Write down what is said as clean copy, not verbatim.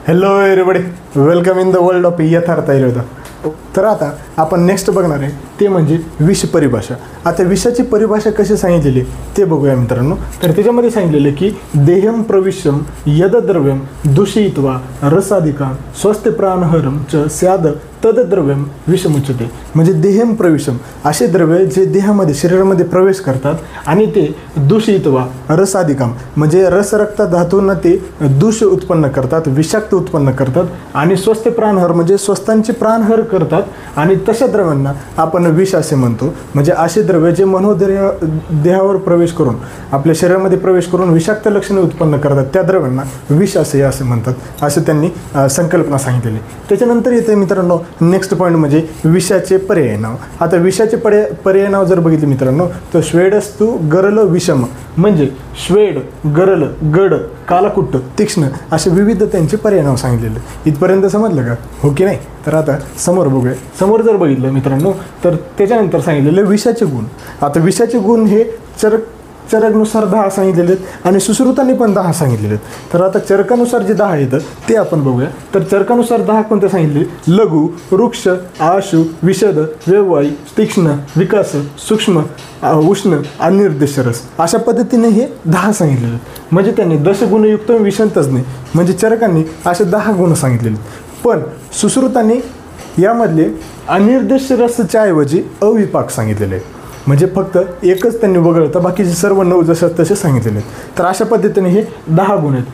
Hello everybody, welcome in the world of यथार्थ आयुर्वेदा. तर आता आपण नेक्स्ट बघणार आहे ते म्हणजे विष परिभाषा. आता विषाची परिभाषा कशी सांगितलेली ते बघूया मित्रांनो. तर त्याच्यामध्ये सांगितलेलं की देहम प्रविश्यम यदद्रव्यम दूषयित्वा रसाधिका स्वस्ति प्राणहरम च स्याद तदद्रव्यम विषमुच्यते. म्हणजे देहम प्रविशम असे द्रव्य जे देहामध्ये शरीरामध्ये प्रवेश करतात आणि ते दूषयित्वा रसाधिकाम म्हणजे रसरक्त धातूंना ते दूष उत्पन्न करतात, विषाक्त उत्पन्न करतात आणि स्वस्थ प्राणहर म्हणजे स्वस्थांचे प्राणहर करतात आणि तशा द्रव्यांना आपण विष असे म्हणतो. म्हणजे असे द्रव्य जे देहावर प्रवेश करून आपल्या शरीरामध्ये प्रवेश करून विषाक्त लक्षणे उत्पन्न करतात त्या द्रव्यांना विष असे म्हणतात, असे त्यांनी संकल्पना सांगितलेली. त्याच्यानंतर येते मित्रांनो नेक्स्ट पॉईंट म्हणजे विषाचे पर्याय नाव. आता विषाचे पर्याय नाव जर बघितले मित्रांनो तर श्वेडस्तु गरल विषम म्हणजे श्वेड, गरल, गड, कालकुट्ट, तीक्ष्ण असे विविध त्यांचे पर्याय नाव सांगितलेले. इथपर्यंत समजलं का? हो की नाही? तर आता समोर बघूया. समोर जर बघितलं मित्रांनो तर त्याच्यानंतर सांगितलेले विषाचे गुण. आता विषाचे गुण हे चरकनुसार 10 सांगितलेले आहेत आणि सुश्रुतांनी पण 10 सांगितलेले आहेत. तर आता चरकानुसार जे 10 येतं ते आपण बघूया. तर चरकानुसार 10 कोणते सांगितले? लघु, वृक्ष, आशु, विशद, व्यववायी, तीक्ष्ण, विकास, सूक्ष्म, उष्ण, अनिर्देशरस अशा पद्धतीने हे 10 सांगितलेले. म्हणजे त्यांनी दशगुणयुक्त विषंतज्ञ म्हणजे चरकांनी असे 10 गुण सांगितलेले. पण सुश्रुतांनी यामधले अनिर्देशरसच्या ऐवजी अविपाक सांगितलेले आहे. म्हणजे फक्त एकच त्यांनी वगळता बाकीचे सर्व 9 जसे तसे सांगितलेले आहेत. तर अशा पद्धतीने हे 10 गुण आहेत.